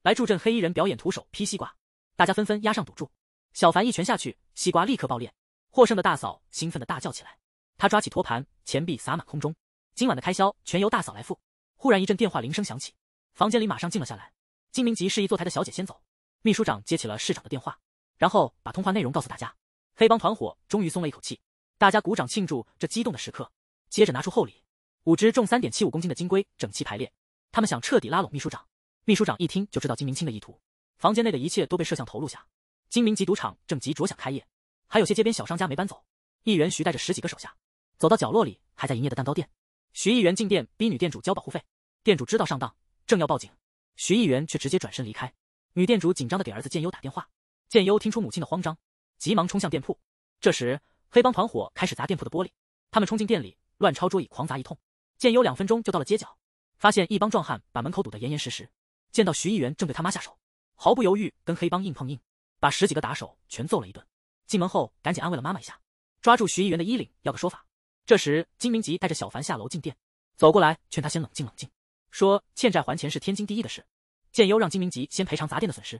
来助阵黑衣人表演徒手劈西瓜，大家纷纷押上赌注。小凡一拳下去，西瓜立刻爆裂。获胜的大嫂兴奋地大叫起来，她抓起托盘，钱币洒满空中。今晚的开销全由大嫂来付。忽然一阵电话铃声响起，房间里马上静了下来。金明吉示意坐台的小姐先走，秘书长接起了市长的电话，然后把通话内容告诉大家。黑帮团伙终于松了一口气，大家鼓掌庆祝这激动的时刻。接着拿出厚礼，5只重3.75公斤的金龟整齐排列，他们想彻底拉拢秘书长。秘书长一听就知道金明清的意图，房间内的一切都被摄像头录下。金明吉赌场正急着想开业，还有些街边小商家没搬走。议员徐带着10几个手下走到角落里还在营业的蛋糕店，徐议员进店逼女店主交保护费，店主知道上当，正要报警，徐议员却直接转身离开。女店主紧张地给儿子建优打电话，建优听出母亲的慌张，急忙冲向店铺。这时黑帮团伙开始砸店铺的玻璃，他们冲进店里乱抄桌椅狂砸一通。建优2分钟就到了街角，发现一帮壮汉把门口堵得严严实实，见到徐议员正对他妈下手，毫不犹豫跟黑帮硬碰硬，把10几个打手全揍了一顿。进门后赶紧安慰了妈妈一下，抓住徐议员的衣领要个说法。这时金明吉带着小凡下楼进店，走过来劝他先冷静冷静，说欠债还钱是天经地义的事。建优让金明吉先赔偿砸店的损失。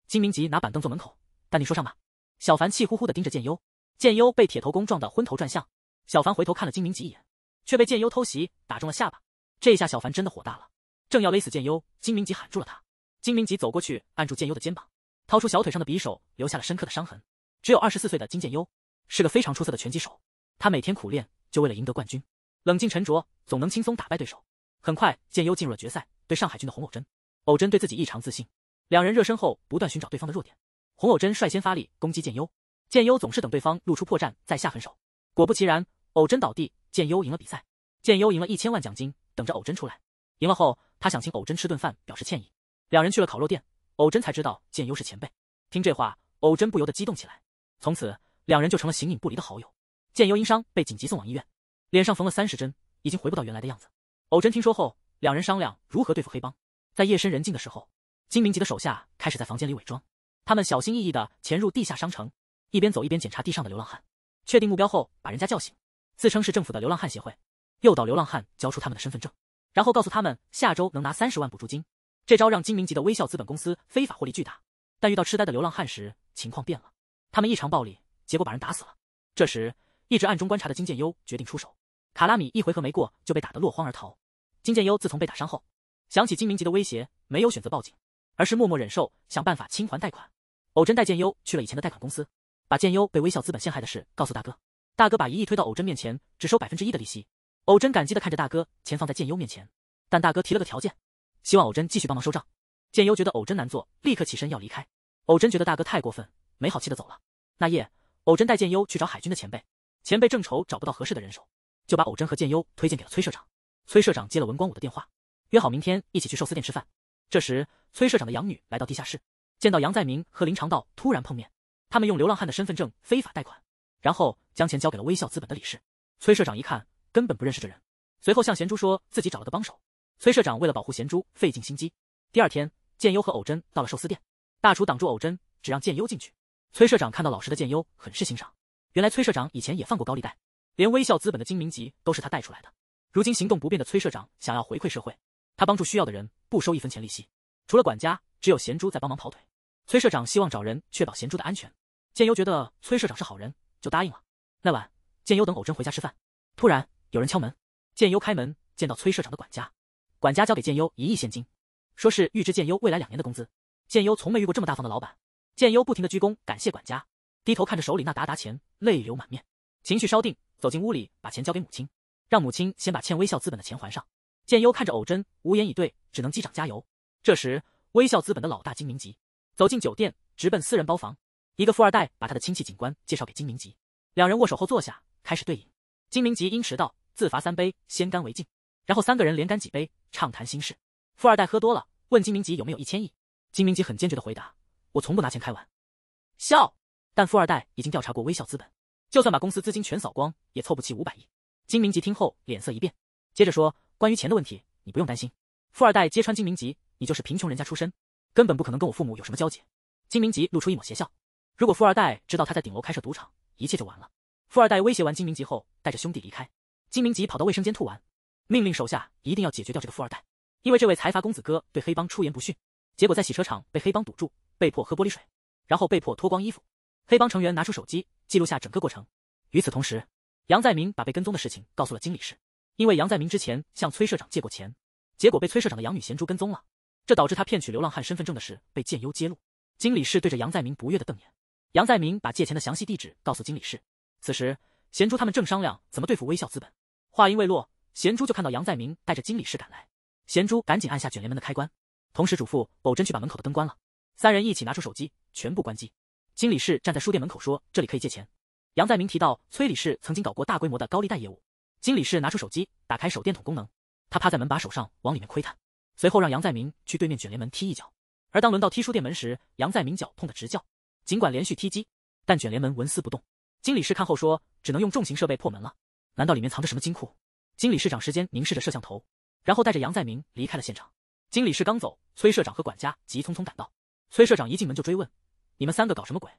金明吉拿板凳坐门口，淡定说上吧。小凡气呼呼地盯着建优，建优被铁头功撞得昏头转向。小凡回头看了金明吉一眼，却被建优偷袭打中了下巴。这下小凡真的火大了，正要勒死建优，金明吉喊住了他。金明吉走过去按住建优的肩膀，掏出小腿上的匕首，留下了深刻的伤痕。只有24岁的金建优是个非常出色的拳击手，他每天苦练就为了赢得冠军，冷静沉着，总能轻松打败对手。很快建优进入了决赛，对上海军的洪偶真。偶真对自己异常自信，两人热身后不断寻找对方的弱点。洪偶真率先发力攻击建优，建优总是等对方露出破绽再下狠手。果不其然，偶真倒地，建优赢了比赛。建优赢了1000万奖金，等着偶真出来。赢了后，他想请偶真吃顿饭表示歉意。两人去了烤肉店，偶真才知道建优是前辈。听这话，偶真不由得激动起来。从此两人就成了形影不离的好友。建优因伤被紧急送往医院，脸上缝了30针，已经回不到原来的样子。偶真听说后，两人商量如何对付黑帮。在夜深人静的时候，金明吉的手下开始在房间里伪装，他们小心翼翼地潜入地下商城，一边走一边检查地上的流浪汉，确定目标后把人家叫醒，自称是政府的流浪汉协会，诱导流浪汉交出他们的身份证，然后告诉他们下周能拿30万补助金。这招让金明吉的微笑资本公司非法获利巨大，但遇到痴呆的流浪汉时情况变了，他们异常暴力，结果把人打死了。这时一直暗中观察的金建优决定出手，卡拉米一回合没过就被打得落荒而逃。金建优自从被打伤后，想起金明吉的威胁，没有选择报警，而是默默忍受，想办法清还贷款。偶真带建优去了以前的贷款公司，把建优被微笑资本陷害的事告诉大哥。大哥把1亿推到偶真面前，只收1%的利息。偶真感激地看着大哥钱放在建优面前，但大哥提了个条件，希望偶真继续帮忙收账。建优觉得偶真难做，立刻起身要离开。偶真觉得大哥太过分，没好气地走了。那夜，偶真带建优去找海军的前辈，前辈正愁找不到合适的人手，就把偶真和建优推荐给了崔社长。崔社长接了文光武的电话，约好明天一起去寿司店吃饭。这时崔社长的养女来到地下室，见到杨在明和林长道突然碰面，他们用流浪汉的身份证非法贷款，然后将钱交给了微笑资本的理事。崔社长一看根本不认识这人，随后向贤珠说自己找了个帮手。崔社长为了保护贤珠费尽心机。第二天，建优和偶真到了寿司店，大厨挡住偶真，只让建优进去。崔社长看到老实的建优很是欣赏，原来崔社长以前也放过高利贷，连微笑资本的金明吉都是他带出来的。如今行动不便的崔社长想要回馈社会，他帮助需要的人不收1分钱利息，除了管家只有贤珠在帮忙跑腿。崔社长希望找人确保贤珠的安全，建优觉得崔社长是好人，就答应了。那晚建优等偶真回家吃饭，突然有人敲门，建优开门见到崔社长的管家，管家交给建优1亿现金，说是预支建优未来2年的工资。建优从没遇过这么大方的老板，建优不停地鞠躬感谢管家，低头看着手里那沓钱，泪流满面。情绪稍定，走进屋里把钱交给母亲，让母亲先把欠微笑资本的钱还上。建优看着偶真无言以对，只能击掌加油。这时微笑资本的老大金明吉走进酒店，直奔私人包房，一个富二代把他的亲戚警官介绍给金明吉，两人握手后坐下开始对饮。金明吉因迟到自罚3杯，先干为敬，然后3个人连干几杯，畅谈心事。富二代喝多了，问金明吉有没有1000亿。金明吉很坚决地回答，我从不拿钱开玩笑。但富二代已经调查过微笑资本，就算把公司资金全扫光也凑不齐500亿。金明吉听后脸色一变，接着说，关于钱的问题你不用担心。富二代揭穿金明吉，你就是贫穷人家出身，根本不可能跟我父母有什么交集。金明吉露出一抹邪笑，如果富二代知道他在顶楼开设赌场，一切就完了。富二代威胁完金明吉后，带着兄弟离开。金明吉跑到卫生间吐完，命令手下一定要解决掉这个富二代，因为这位财阀公子哥对黑帮出言不逊。结果在洗车场被黑帮堵住，被迫喝玻璃水，然后被迫脱光衣服。黑帮成员拿出手机记录下整个过程。与此同时，杨在明把被跟踪的事情告诉了经理室，因为杨在明之前向崔社长借过钱，结果被崔社长的养女贤珠跟踪了，这导致他骗取流浪汉身份证的事被建优揭露。经理室对着杨在明不悦的瞪眼。杨在明把借钱的详细地址告诉经理室。此时，贤珠他们正商量怎么对付微笑资本。话音未落，贤珠就看到杨在明带着经理室赶来。贤珠赶紧按下卷帘门的开关，同时嘱咐偶真去把门口的灯关了。三人一起拿出手机，全部关机。经理室站在书店门口说：“这里可以借钱。”杨在明提到崔理事曾经搞过大规模的高利贷业务。经理室拿出手机，打开手电筒功能，他趴在门把手上往里面窥探，随后让杨在明去对面卷帘门踢一脚。而当轮到踢书店门时，杨在明脚痛得直叫。尽管连续踢击，但卷帘门纹丝不动。经理室看后说：“只能用重型设备破门了。难道里面藏着什么金库？”经理室长时间凝视着摄像头，然后带着杨在明离开了现场。经理室刚走，崔社长和管家急匆匆赶到。崔社长一进门就追问：“你们三个搞什么鬼？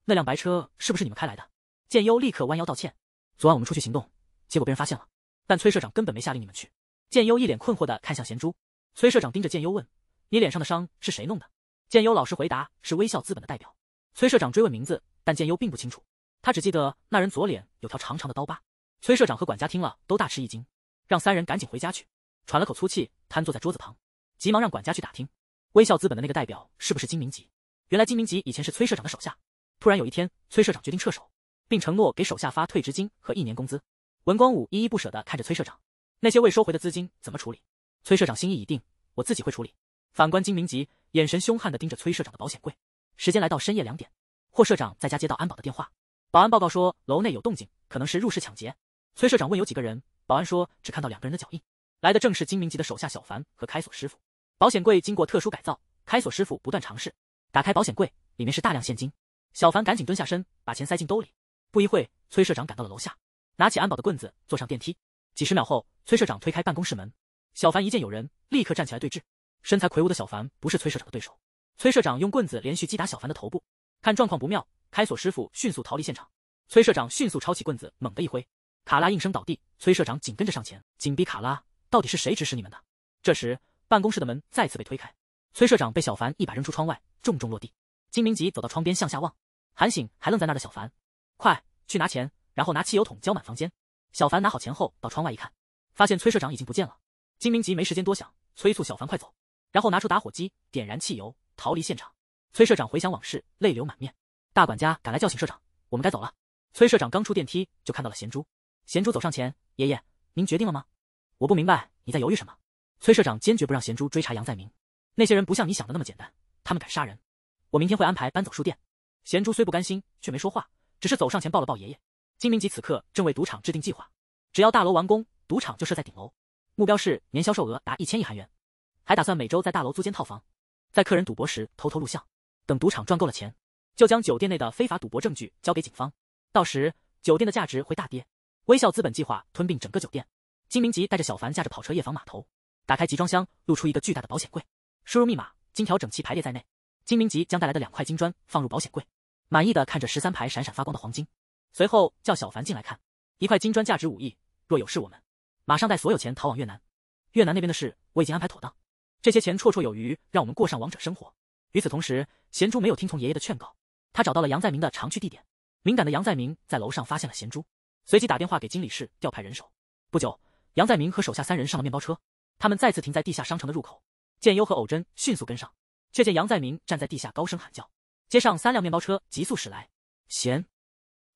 那辆白车是不是你们开来的？”建优立刻弯腰道歉：“昨晚我们出去行动，结果被人发现了，但崔社长根本没下令你们去。”建优一脸困惑地看向贤珠。崔社长盯着建优问：“你脸上的伤是谁弄的？”建优老实回答：“是微笑资本的代表。”崔社长追问名字，但建优并不清楚，他只记得那人左脸有条长长的刀疤。崔社长和管家听了都大吃一惊，让三人赶紧回家去。喘了口粗气，瘫坐在桌子旁，急忙让管家去打听微笑资本的那个代表是不是金明吉。原来金明吉以前是崔社长的手下，突然有一天，崔社长决定撤手，并承诺给手下发退职金和1年工资。文光武依依不舍地看着崔社长，那些未收回的资金怎么处理？崔社长心意已定，我自己会处理。反观金明吉，眼神凶悍地盯着崔社长的保险柜。时间来到深夜2点，霍社长在家接到安保的电话，保安报告说楼内有动静，可能是入室抢劫。崔社长问有几个人，保安说只看到2个人的脚印，来的正是金明吉的手下小凡和开锁师傅。保险柜经过特殊改造，开锁师傅不断尝试，打开保险柜，里面是大量现金。小凡赶紧蹲下身，把钱塞进兜里。不一会，崔社长赶到了楼下，拿起安保的棍子，坐上电梯。几十秒后，崔社长推开办公室门，小凡一见有人，立刻站起来对峙。身材魁梧的小凡不是崔社长的对手，崔社长用棍子连续击打小凡的头部。看状况不妙，开锁师傅迅速逃离现场。崔社长迅速抄起棍子，猛地一挥，卡拉应声倒地。崔社长紧跟着上前，紧逼卡拉。到底是谁指使你们的？这时，办公室的门再次被推开，崔社长被小凡一把扔出窗外，重重落地。金明吉走到窗边向下望，喊醒还愣在那儿的小凡：“快去拿钱，然后拿汽油桶浇满房间。”小凡拿好钱后，到窗外一看，发现崔社长已经不见了。金明吉没时间多想，催促小凡快走，然后拿出打火机点燃汽油，逃离现场。崔社长回想往事，泪流满面。大管家赶来叫醒社长：“我们该走了。”崔社长刚出电梯就看到了贤珠。贤珠走上前：“爷爷，您决定了吗？”“我不明白你在犹豫什么。”崔社长坚决不让贤珠追查杨在明。那些人不像你想的那么简单，他们敢杀人。我明天会安排搬走书店。贤珠虽不甘心，却没说话，只是走上前抱了抱爷爷。金明吉此刻正为赌场制定计划，只要大楼完工，赌场就设在顶楼，目标是年销售额达1000亿韩元，还打算每周在大楼租间套房，在客人赌博时偷偷录像，等赌场赚够了钱，就将酒店内的非法赌博证据交给警方，到时酒店的价值会大跌。微笑资本计划吞并整个酒店。金明吉带着小凡驾着跑车夜访码头，打开集装箱，露出一个巨大的保险柜，输入密码，金条整齐排列在内。金明吉将带来的2块金砖放入保险柜，满意的看着13排闪闪发光的黄金，随后叫小凡进来看。1块金砖价值5亿，若有事我们马上带所有钱逃往越南。越南那边的事我已经安排妥当，这些钱绰绰有余，让我们过上王者生活。与此同时，贤珠没有听从爷爷的劝告，他找到了杨在明的常去地点。敏感的杨在明在楼上发现了贤珠，随即打电话给经理室调派人手。不久，杨在明和手下3人上了面包车，他们再次停在地下商城的入口。建优和偶真迅速跟上，却见杨在明站在地下高声喊叫。街上3辆面包车急速驶来。贤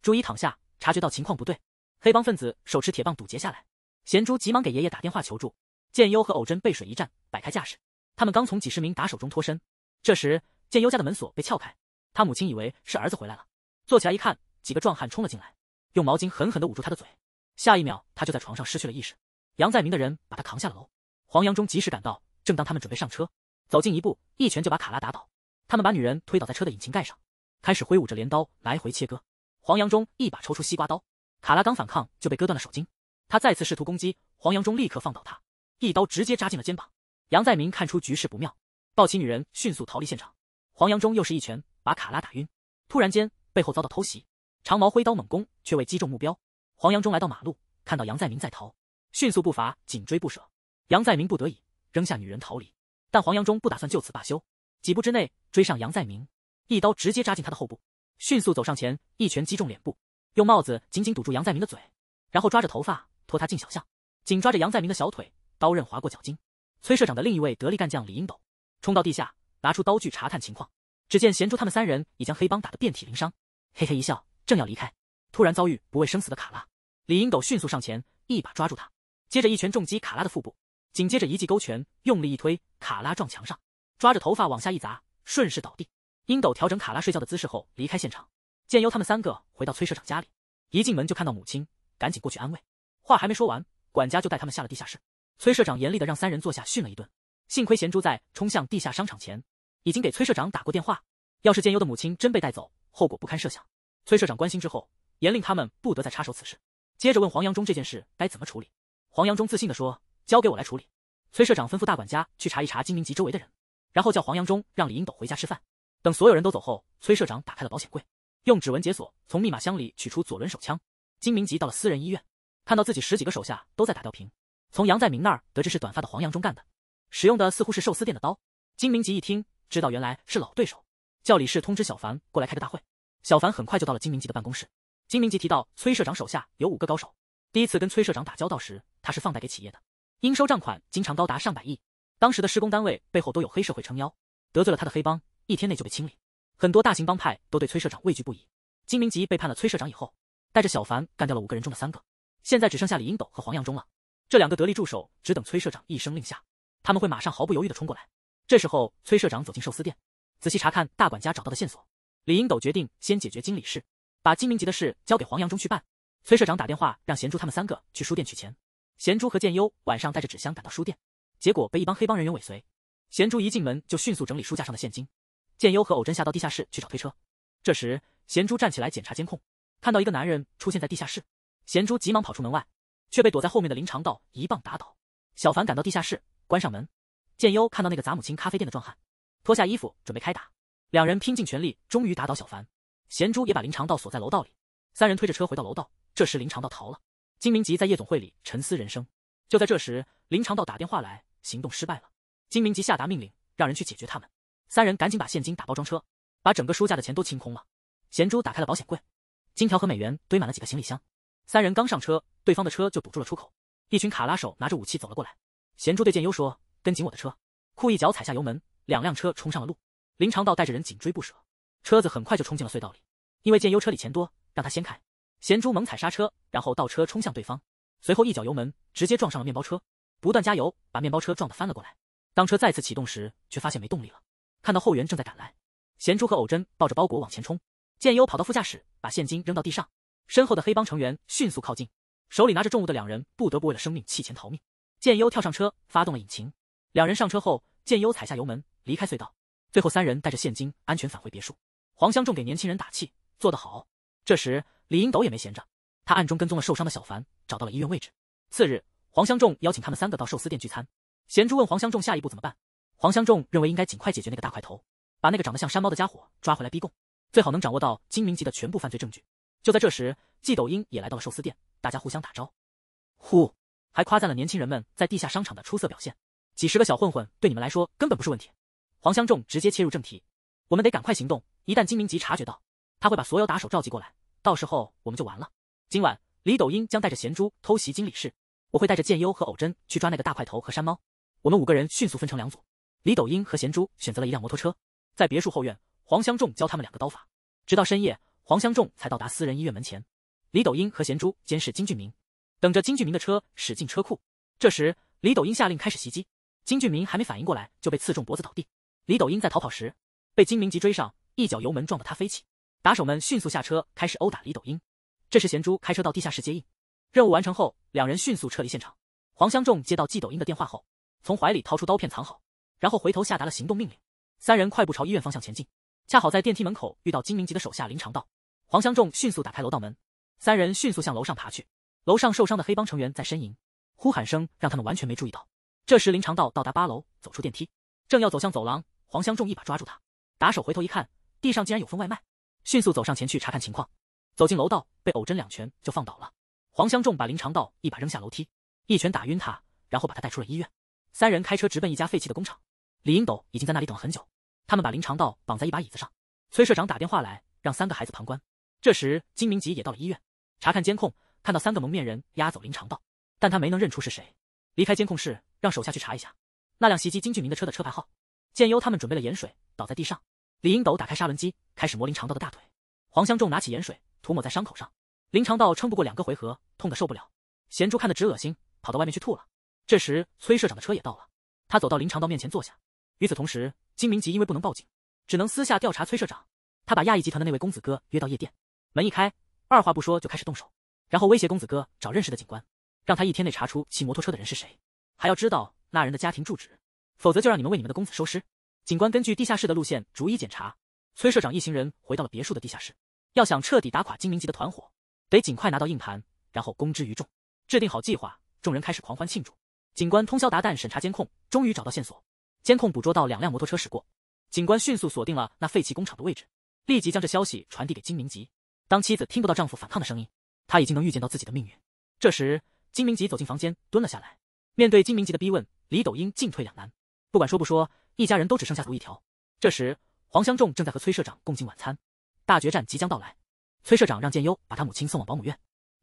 珠一躺下，察觉到情况不对，黑帮分子手持铁棒堵截下来。贤珠急忙给爷爷打电话求助。建优和偶真背水一战，摆开架势。他们刚从几十名打手中脱身。这时，建优家的门锁被撬开，他母亲以为是儿子回来了，坐起来一看，几个壮汉冲了进来，用毛巾狠狠地捂住他的嘴。下一秒，他就在床上失去了意识。杨在明的人把他扛下了楼。黄阳中及时赶到，正当他们准备上车，走近一步，一拳就把卡拉打倒。他们把女人推倒在车的引擎盖上，开始挥舞着镰刀来回切割。黄阳中一把抽出西瓜刀，卡拉刚反抗就被割断了手筋。他再次试图攻击，黄阳中立刻放倒他，一刀直接扎进了肩膀。杨在明看出局势不妙，抱起女人迅速逃离现场。黄阳中又是一拳把卡拉打晕。突然间，背后遭到偷袭，长矛挥刀猛攻，却未击中目标。黄阳中来到马路，看到杨在明在逃，迅速步伐紧追不舍。杨在明不得已扔下女人逃离，但黄阳中不打算就此罢休。几步之内追上杨在明，一刀直接扎进他的后部，迅速走上前，一拳击中脸部，用帽子紧紧堵住杨在明的嘴，然后抓着头发拖他进小巷，紧抓着杨在明的小腿，刀刃划过脚筋。崔社长的另一位得力干将李英斗冲到地下，拿出刀具查探情况。只见贤珠他们三人已将黑帮打得遍体鳞伤，嘿嘿一笑，正要离开，突然遭遇不畏生死的卡拉。李英斗迅速上前，一把抓住他，接着一拳重击卡拉的腹部，紧接着一记勾拳，用力一推，卡拉撞墙上，抓着头发往下一砸，顺势倒地。英斗调整卡拉睡觉的姿势后离开现场。建优他们三个回到崔社长家里，一进门就看到母亲，赶紧过去安慰。话还没说完，管家就带他们下了地下室。崔社长严厉的让三人坐下训了一顿。幸亏贤珠在冲向地下商场前已经给崔社长打过电话，要是建优的母亲真被带走，后果不堪设想。崔社长关心之后，严令他们不得再插手此事。接着问黄阳中这件事该怎么处理。黄阳中自信地说：“交给我来处理。”崔社长吩咐大管家去查一查金明吉周围的人，然后叫黄阳中让李英斗回家吃饭。等所有人都走后，崔社长打开了保险柜，用指纹解锁，从密码箱里取出左轮手枪。金明吉到了私人医院，看到自己10几个手下都在打吊瓶，从杨在明那儿得知是短发的黄阳中干的，使用的似乎是寿司店的刀。金明吉一听，知道原来是老对手，叫李氏通知小凡过来开个大会。小凡很快就到了金明吉的办公室。金明吉提到崔社长手下有5个高手，第一次跟崔社长打交道时，他是放贷给企业的，应收账款经常高达上百亿。当时的施工单位背后都有黑社会撑腰，得罪了他的黑帮1天内就被清理，很多大型帮派都对崔社长畏惧不已。金明吉背叛了崔社长以后，带着小凡干掉了5个人中的3个，现在只剩下李英斗和黄阳中了。这2个得力助手只等崔社长一声令下，他们会马上毫不犹豫地冲过来。这时候崔社长走进寿司店，仔细查看大管家找到的线索。李英斗决定先解决经理事，把金明吉的事交给黄阳中去办。崔社长打电话让贤珠他们3个去书店取钱。贤珠和建优晚上带着纸箱赶到书店，结果被一帮黑帮人员尾随。贤珠一进门就迅速整理书架上的现金。建优和偶真下到地下室去找推车。这时贤珠站起来检查监控，看到一个男人出现在地下室。贤珠急忙跑出门外，却被躲在后面的林长道一棒打倒。小凡赶到地下室，关上门。建优看到那个砸母亲咖啡店的壮汉，脱下衣服准备开打。2人拼尽全力，终于打倒小凡。贤珠也把林长道锁在楼道里。3人推着车回到楼道，这时林长道逃了。金明吉在夜总会里沉思人生。就在这时，林长道打电话来，行动失败了。金明吉下达命令，让人去解决他们。3人赶紧把现金打包装车，把整个书架的钱都清空了。贤珠打开了保险柜，金条和美元堆满了几个行李箱。3人刚上车，对方的车就堵住了出口。一群卡拉手拿着武器走了过来。贤珠对建优说：“跟紧我的车。”酷一脚踩下油门，2辆车冲上了路。林长道带着人紧追不舍，车子很快就冲进了隧道里。因为建优车里钱多，让他先开。贤珠猛踩刹车，然后倒车冲向对方，随后一脚油门直接撞上了面包车，不断加油，把面包车撞得翻了过来。当车再次启动时，却发现没动力了。看到后援正在赶来，贤珠和偶真抱着包裹往前冲。建优跑到副驾驶，把现金扔到地上。身后的黑帮成员迅速靠近，手里拿着重物的2人不得不为了生命弃钱逃命。建优跳上车，发动了引擎。2人上车后，建优踩下油门离开隧道。最后3人带着现金安全返回别墅。黄香仲给年轻人打气，做得好。这时李英斗也没闲着，他暗中跟踪了受伤的小凡，找到了医院位置。次日，黄香仲邀请他们3个到寿司店聚餐。贤珠问黄香仲下一步怎么办。黄香仲认为应该尽快解决那个大块头，把那个长得像山猫的家伙抓回来逼供，最好能掌握到金明吉的全部犯罪证据。就在这时，季斗英也来到了寿司店，大家互相打招呼，还夸赞了年轻人们在地下商场的出色表现。几10个小混混对你们来说根本不是问题。黄香仲直接切入正题，我们得赶快行动，一旦金明吉察觉到，他会把所有打手召集过来，到时候我们就完了。今晚李斗英将带着贤珠偷袭经理室，我会带着建优和偶真去抓那个大块头和山猫。我们5个人迅速分成2组，李斗英和贤珠选择了一辆摩托车，在别墅后院，黄香仲教他们2个刀法。直到深夜，黄香仲才到达私人医院门前。李斗英和贤珠监视金俊明，等着金俊明的车驶进车库。这时李斗英下令开始袭击，金俊明还没反应过来就被刺中脖子倒地。李斗英在逃跑时被金明吉追上，一脚油门撞得他飞起。打手们迅速下车开始殴打李斗英。这时贤珠开车到地下室接应。任务完成后，2人迅速撤离现场。黄香仲接到季斗英的电话后，从怀里掏出刀片藏好，然后回头下达了行动命令。3人快步朝医院方向前进，恰好在电梯门口遇到金明吉的手下林长道。黄香仲迅速打开楼道门，3人迅速向楼上爬去。楼上受伤的黑帮成员在呻吟，呼喊声让他们完全没注意到。这时林长道到达8楼，走出电梯，正要走向走廊，黄香仲一把抓住他。打手回头一看，地上竟然有封外卖，迅速走上前去查看情况。走进楼道，被偶真2拳就放倒了。黄香仲把林长道一把扔下楼梯，一拳打晕他，然后把他带出了医院。3人开车直奔一家废弃的工厂。李英斗已经在那里等了很久，他们把林长道绑在一把椅子上。崔社长打电话来，让3个孩子旁观。这时金明吉也到了医院，查看监控，看到3个蒙面人押走林长道，但他没能认出是谁。离开监控室，让手下去查一下那辆袭击金俊明的车的车牌号。建优他们准备了盐水，倒在地上。李英斗打开砂轮机，开始磨林长道的大腿。黄香仲拿起盐水涂抹在伤口上。林长道撑不过2个回合，痛得受不了。贤珠看得直恶心，跑到外面去吐了。这时崔社长的车也到了，他走到林长道面前坐下。与此同时，金明吉因为不能报警，只能私下调查崔社长。他把亚裔集团的那位公子哥约到夜店，门一开，二话不说就开始动手，然后威胁公子哥找认识的警官，让他1天内查出骑摩托车的人是谁，还要知道那人的家庭住址，否则就让你们为你们的公子收尸。警官根据地下室的路线逐一检查，崔社长一行人回到了别墅的地下室。要想彻底打垮金明吉的团伙，得尽快拿到硬盘，然后公之于众。制定好计划，众人开始狂欢庆祝。警官通宵达旦审查监控，终于找到线索。监控捕捉到2辆摩托车驶过，警官迅速锁定了那废弃工厂的位置，立即将这消息传递给金明吉。当妻子听不到丈夫反抗的声音，她已经能预见到自己的命运。这时金明吉走进房间，蹲了下来。面对金明吉的逼问，李斗英进退两难。不管说不说，一家人都只剩下毒一条。这时黄香仲正在和崔社长共进晚餐。大决战即将到来，崔社长让建优把他母亲送往保姆院，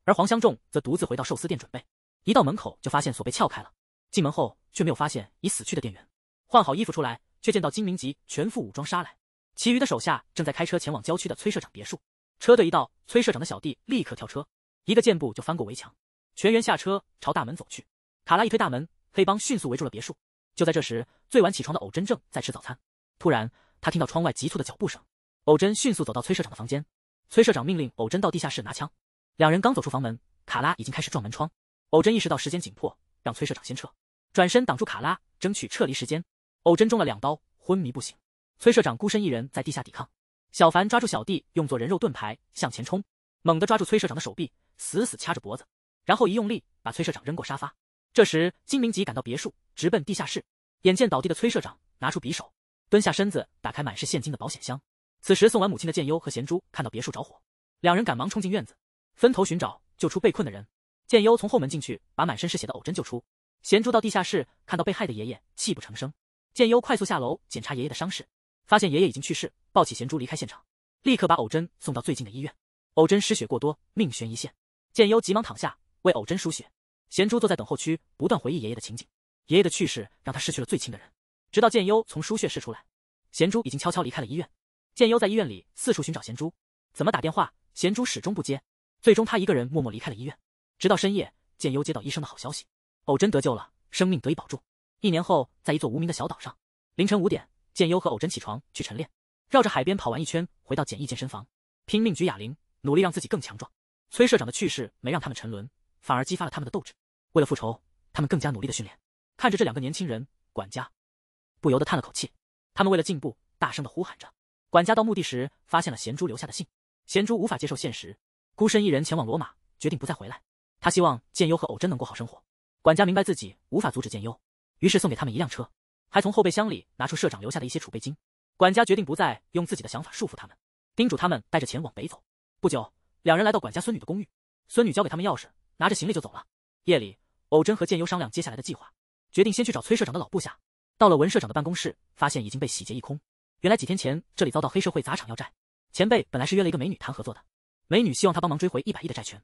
而黄香仲则独自回到寿司店准备。一到门口就发现锁被撬开了，进门后却没有发现已死去的店员。换好衣服出来，却见到金明吉全副武装杀来，其余的手下正在开车前往郊区的崔社长别墅。车队一到，崔社长的小弟立刻跳车，一个箭步就翻过围墙，全员下车朝大门走去。卡拉一推大门，黑帮迅速围住了别墅。就在这时，最晚起床的偶真正在吃早餐，突然他听到窗外急促的脚步声。偶真迅速走到崔社长的房间，崔社长命令偶真到地下室拿枪。2人刚走出房门，卡拉已经开始撞门窗。偶真意识到时间紧迫，让崔社长先撤，转身挡住卡拉，争取撤离时间。偶真中了2刀，昏迷不醒。崔社长孤身一人在地下抵抗。小凡抓住小弟，用作人肉盾牌向前冲，猛地抓住崔社长的手臂，死死掐着脖子，然后一用力把崔社长扔过沙发。这时金明吉赶到别墅，直奔地下室。眼见倒地的崔社长，拿出匕首，蹲下身子打开满是现金的保险箱。此时送完母亲的建优和贤珠看到别墅着火，2人赶忙冲进院子，分头寻找救出被困的人。建优从后门进去，把满身是血的偶真救出。贤珠到地下室看到被害的爷爷，泣不成声。建优快速下楼检查爷爷的伤势，发现爷爷已经去世，抱起贤珠离开现场，立刻把偶真送到最近的医院。偶真失血过多，命悬一线。建优急忙躺下为偶真输血，贤珠坐在等候区不断回忆爷爷的情景。爷爷的去世让他失去了最亲的人，直到建优从输血室出来，贤珠已经悄悄离开了医院。建优在医院里四处寻找贤珠，怎么打电话贤珠始终不接，最终他一个人默默离开了医院。直到深夜，建优接到医生的好消息，偶真得救了，生命得以保住。1年后，在一座无名的小岛上，凌晨5点，建优和偶真起床去晨练，绕着海边跑完一圈，回到简易健身房，拼命举哑铃，努力让自己更强壮。崔社长的去世没让他们沉沦，反而激发了他们的斗志。为了复仇，他们更加努力的训练。看着这2个年轻人，管家不由得叹了口气。他们为了进步，大声的呼喊着。管家到墓地时，发现了贤珠留下的信。贤珠无法接受现实，孤身一人前往罗马，决定不再回来。他希望建优和偶真能过好生活。管家明白自己无法阻止建优，于是送给他们1辆车，还从后备箱里拿出社长留下的一些储备金。管家决定不再用自己的想法束缚他们，叮嘱他们带着钱往北走。不久，2人来到管家孙女的公寓，孙女交给他们钥匙，拿着行李就走了。夜里，偶真和建优商量接下来的计划，决定先去找崔社长的老部下。到了文社长的办公室，发现已经被洗劫一空。原来几天前这里遭到黑社会砸场要债，前辈本来是约了一个美女谈合作的，美女希望他帮忙追回100亿的债权，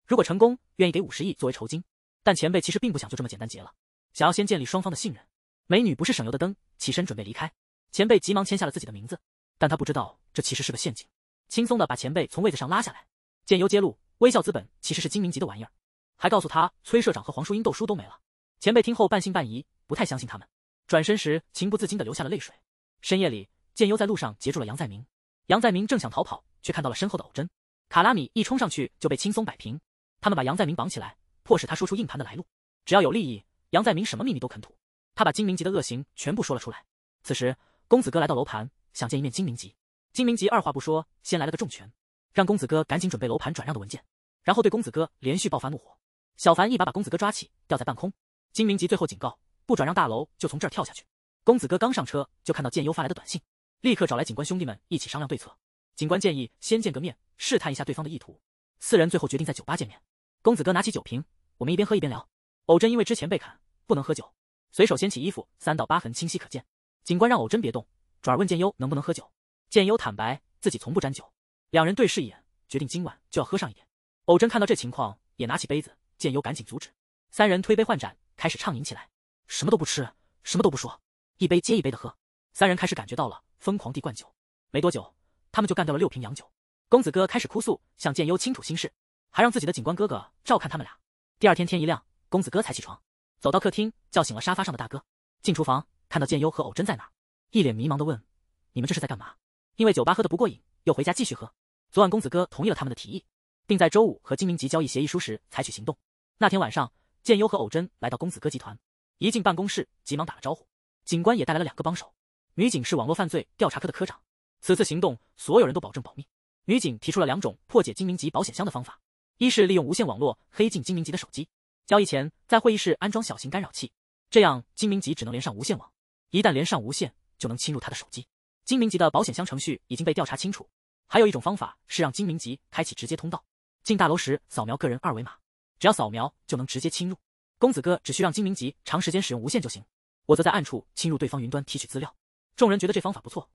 如果成功，愿意给50亿作为酬金。但前辈其实并不想就这么简单结了，想要先建立双方的信任。美女不是省油的灯，起身准备离开，前辈急忙签下了自己的名字，但他不知道这其实是个陷阱，轻松的把前辈从位子上拉下来。建优揭露微笑资本其实是金明吉的玩意儿，还告诉他崔社长和黄淑英斗书都没了。前辈听后半信半疑，不太相信他们，转身时情不自禁的流下了泪水。深夜里，建优在路上截住了杨在明，杨在明正想逃跑，却看到了身后的偶真。卡拉米一冲上去就被轻松摆平，他们把杨在明绑起来，迫使他说出硬盘的来路，只要有利益，杨在明什么秘密都肯吐。他把金明吉的恶行全部说了出来。此时公子哥来到楼盘，想见一面金明吉。金明吉二话不说，先来了个重拳，让公子哥赶紧准备楼盘转让的文件，然后对公子哥连续爆发怒火。小凡一把公子哥抓起，吊在半空。金明吉最后警告，不转让大楼就从这儿跳下去。公子哥刚上车，就看到建优发来的短信，立刻找来警官兄弟们一起商量对策。警官建议先见个面，试探一下对方的意图。4人最后决定在酒吧见面。公子哥拿起酒瓶，我们一边喝一边聊。偶真因为之前被砍，不能喝酒，随手掀起衣服，3道疤痕清晰可见。警官让偶真别动，转而问剑优能不能喝酒。剑优坦白自己从不沾酒，两人对视一眼，决定今晚就要喝上一点。偶真看到这情况，也拿起杯子，剑优赶紧阻止。三人推杯换盏，开始畅饮起来，什么都不吃，什么都不说，一杯接一杯的喝。三人开始感觉到了疯狂地灌酒，没多久，他们就干掉了6瓶洋酒。公子哥开始哭诉，向剑优倾吐心事，还让自己的警官哥哥照看他们俩。第二天天一亮，公子哥才起床，走到客厅，叫醒了沙发上的大哥。进厨房，看到剑优和偶真在那儿，一脸迷茫地问：“你们这是在干嘛？”因为酒吧喝得不过瘾，又回家继续喝。昨晚公子哥同意了他们的提议，并在周五和金明吉交易协议书时采取行动。那天晚上，剑优和偶真来到公子哥集团，一进办公室急忙打了招呼。警官也带来了2个帮手，女警是网络犯罪调查科的科长。此次行动，所有人都保证保密。女警提出了2种破解金明吉保险箱的方法：一是利用无线网络黑进金明吉的手机，交易前在会议室安装小型干扰器，这样金明吉只能连上无线网，一旦连上无线，就能侵入他的手机。金明吉的保险箱程序已经被调查清楚。还有一种方法是让金明吉开启直接通道，进大楼时扫描个人2维码，只要扫描就能直接侵入。公子哥只需让金明吉长时间使用无线就行，我则在暗处侵入对方云端提取资料。众人觉得这方法不错，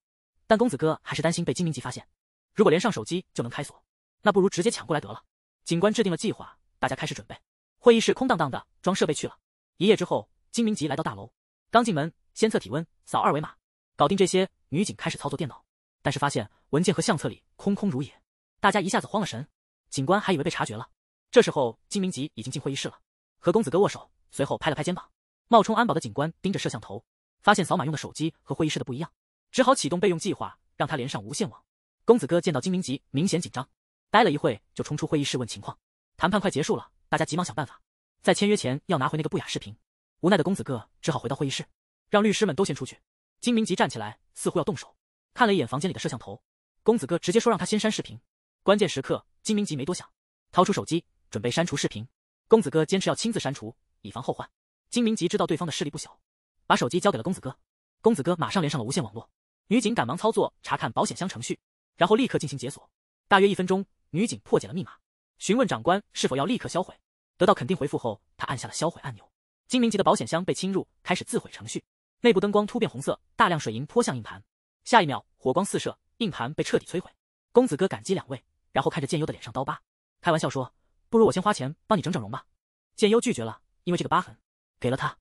但公子哥还是担心被金明吉发现。如果连上手机就能开锁，那不如直接抢过来得了。警官制定了计划，大家开始准备。会议室空荡荡的，装设备去了。1夜之后，金明吉来到大楼，刚进门先测体温，扫2维码，搞定这些，女警开始操作电脑，但是发现文件和相册里空空如也，大家一下子慌了神。警官还以为被察觉了。这时候金明吉已经进会议室了，和公子哥握手，随后拍了拍肩膀。冒充安保的警官盯着摄像头，发现扫码用的手机和会议室的不一样，只好启动备用计划，让他连上无线网。公子哥见到金明吉明显紧张，待了一会就冲出会议室问情况。谈判快结束了，大家急忙想办法，在签约前要拿回那个不雅视频。无奈的公子哥只好回到会议室，让律师们都先出去。金明吉站起来，似乎要动手，看了一眼房间里的摄像头，公子哥直接说让他先删视频。关键时刻，金明吉没多想，掏出手机准备删除视频。公子哥坚持要亲自删除，以防后患。金明吉知道对方的势力不小，把手机交给了公子哥。公子哥马上连上了无线网络，女警赶忙操作查看保险箱程序，然后立刻进行解锁。大约1分钟，女警破解了密码，询问长官是否要立刻销毁。得到肯定回复后，他按下了销毁按钮。金明吉的保险箱被侵入，开始自毁程序，内部灯光突变红色，大量水银泼向硬盘。下一秒，火光四射，硬盘被彻底摧毁。公子哥感激2位，然后看着剑优的脸上刀疤，开玩笑说：“不如我先花钱帮你整整容吧。”剑优拒绝了，因为这个疤痕给了他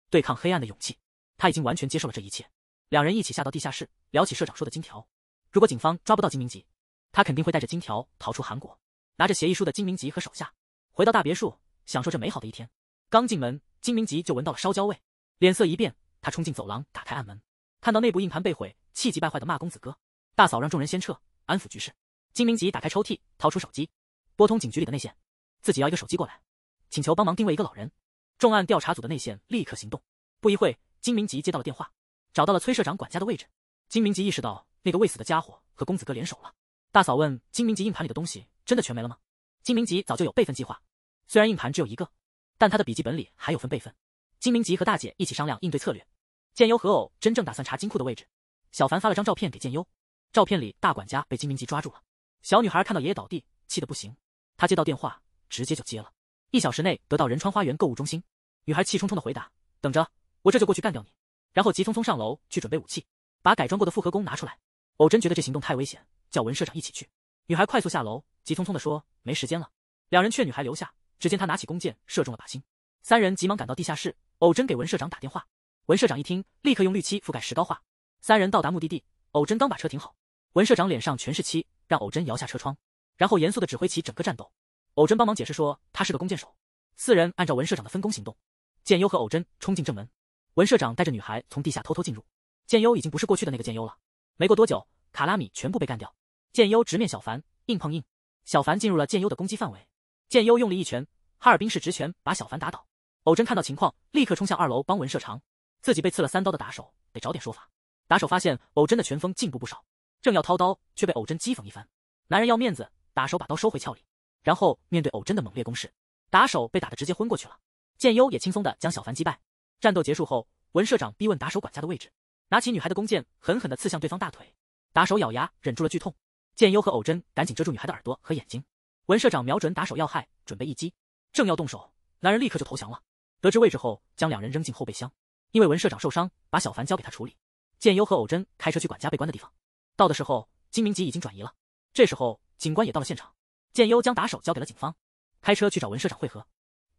对抗黑暗的勇气。他已经完全接受了这一切。两人一起下到地下室，聊起社长说的金条。如果警方抓不到金明吉，他肯定会带着金条逃出韩国，拿着协议书的金明吉和手下回到大别墅，享受这美好的一天。刚进门，金明吉就闻到了烧焦味，脸色一变，他冲进走廊，打开暗门，看到内部硬盘被毁，气急败坏的骂公子哥。大嫂让众人先撤，安抚局势。金明吉打开抽屉，掏出手机，拨通警局里的内线，自己要一个手机过来，请求帮忙定位一个老人。重案调查组的内线立刻行动。不一会，金明吉接到了电话，找到了崔社长管家的位置。金明吉意识到那个未死的家伙和公子哥联手了。大嫂问金明吉硬盘里的东西真的全没了吗？金明吉早就有备份计划，虽然硬盘只有1个，但他的笔记本里还有份备份。金明吉和大姐一起商量应对策略。剑优和偶真正打算查金库的位置。小凡发了张照片给剑优，照片里大管家被金明吉抓住了。小女孩看到爷爷倒地，气得不行，她接到电话直接就接了。1小时内得到仁川花园购物中心。女孩气冲冲的回答：“等着，我这就过去干掉你。”然后急匆匆上楼去准备武器，把改装过的复合弓拿出来。偶真觉得这行动太危险，叫文社长一起去。女孩快速下楼，急匆匆地说：“没时间了。”两人劝女孩留下，只见她拿起弓箭射中了靶心。3人急忙赶到地下室，偶真给文社长打电话。文社长一听，立刻用氯漆覆盖石膏化。3人到达目的地，偶真刚把车停好，文社长脸上全是漆，让偶真摇下车窗，然后严肃地指挥起整个战斗。偶真帮忙解释说他是个弓箭手。4人按照文社长的分工行动。剑优和偶真冲进正门，文社长带着女孩从地下偷偷进入。剑优已经不是过去的那个剑优了。没过多久，卡拉米全部被干掉。剑优直面小凡，硬碰硬，小凡进入了剑优的攻击范围。剑优用力一拳，哈尔滨式直拳把小凡打倒。偶真看到情况，立刻冲向2楼帮文社长。自己被刺了3刀的打手得找点说法。打手发现偶真的拳风进步不少，正要掏刀，却被偶真讥讽一番。男人要面子，打手把刀收回鞘里，然后面对偶真的猛烈攻势，打手被打得直接昏过去了。剑优也轻松地将小凡击败。战斗结束后，文社长逼问打手管家的位置，拿起女孩的弓箭狠狠地刺向对方大腿。打手咬牙忍住了剧痛。剑优和偶真赶紧遮住女孩的耳朵和眼睛。文社长瞄准打手要害，准备一击，正要动手，男人立刻就投降了。得知位置后，将2人扔进后备箱。因为文社长受伤，把小凡交给他处理。建优和偶真开车去管家被关的地方。到的时候，金明吉已经转移了。这时候，警官也到了现场。建优将打手交给了警方，开车去找文社长会合。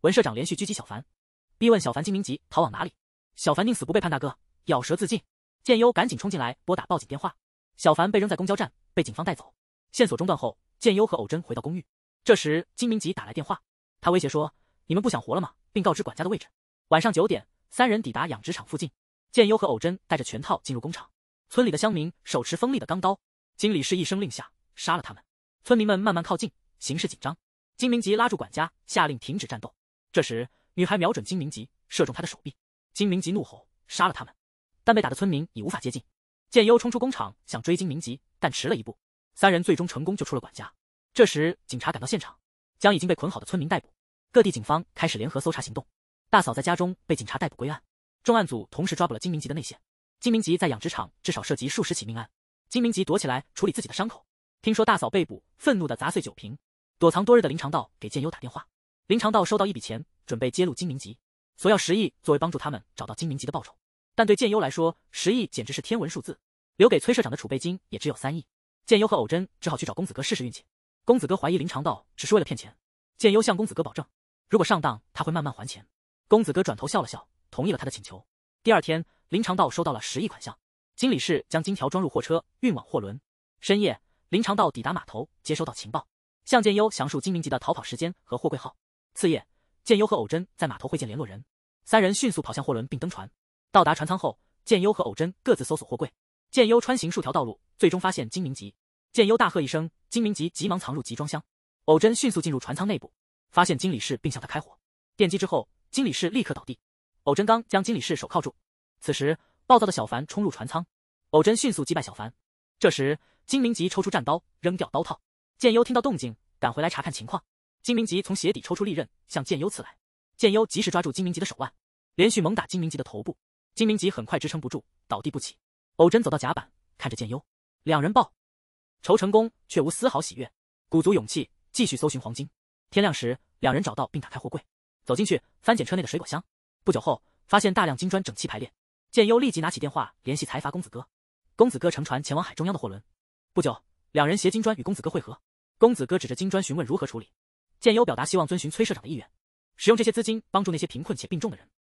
文社长连续狙击小凡，逼问小凡金明吉逃往哪里。小凡宁死不背叛大哥，咬舌自尽。建优赶紧冲进来拨打报警电话。小凡被扔在公交站，被警方带走。线索中断后，建优和偶真回到公寓。这时，金明吉打来电话，他威胁说：“你们不想活了吗？”并告知管家的位置。晚上9点，三人抵达养殖场附近。建优和偶真带着全套进入工厂。村里的乡民手持锋利的钢刀。经理是一声令下，杀了他们。村民们慢慢靠近，形势紧张。金明吉拉住管家，下令停止战斗。这时，女孩瞄准金明吉，射中他的手臂。金明吉怒吼：“杀了他们！”但被打的村民已无法接近。建优冲出工厂想追金明吉，但迟了一步。三人最终成功救出了管家。这时，警察赶到现场，将已经被捆好的村民逮捕。各地警方开始联合搜查行动。大嫂在家中被警察逮捕归案。重案组同时抓捕了金明吉的内线。金明吉在养殖场至少涉及数十起命案。金明吉躲起来处理自己的伤口。听说大嫂被捕，愤怒地砸碎酒瓶。躲藏多日的林长道给建优打电话。林长道收到一笔钱，准备揭露金明吉，索要10亿作为帮助他们找到金明吉的报酬。但对建优来说，10亿简直是天文数字，留给崔社长的储备金也只有3亿。建优和偶真只好去找公子哥试试运气。公子哥怀疑林长道只是为了骗钱。建优向公子哥保证，如果上当，他会慢慢还钱。公子哥转头笑了笑，同意了他的请求。第二天，林长道收到了10亿款项。经理室将金条装入货车，运往货轮。深夜，林长道抵达码头，接收到情报，向建优详述金明吉的逃跑时间和货柜号。次夜，建优和偶真在码头会见联络人，三人迅速跑向货轮并登船。到达船舱后，建优和偶真各自搜索货柜。建优穿行数条道路，最终发现金明吉。建优大喝一声，金明吉急忙藏入集装箱。偶真迅速进入船舱内部，发现经理室并向他开火。电击之后，经理室立刻倒地。偶真刚将经理室手铐住。此时，暴躁的小凡冲入船舱，偶真迅速击败小凡。这时，金明吉抽出战刀，扔掉刀套。建优听到动静，赶回来查看情况。金明吉从鞋底抽出利刃，向建优刺来。建优及时抓住金明吉的手腕，连续猛打金明吉的头部。金明吉很快支撑不住，倒地不起。偶真走到甲板，看着建优，两人报仇成功，却无丝毫喜悦，鼓足勇气继续搜寻黄金。天亮时，两人找到并打开货柜，走进去翻检车内的水果箱。不久后，发现大量金砖整齐排列。建优立即拿起电话联系财阀公子哥。公子哥乘船前往海中央的货轮。不久，两人携金砖与公子哥会合。公子哥指着金砖询问如何处理。建优表达希望遵循崔社长的意愿，使用这些资金帮助那些贫困且病重的人。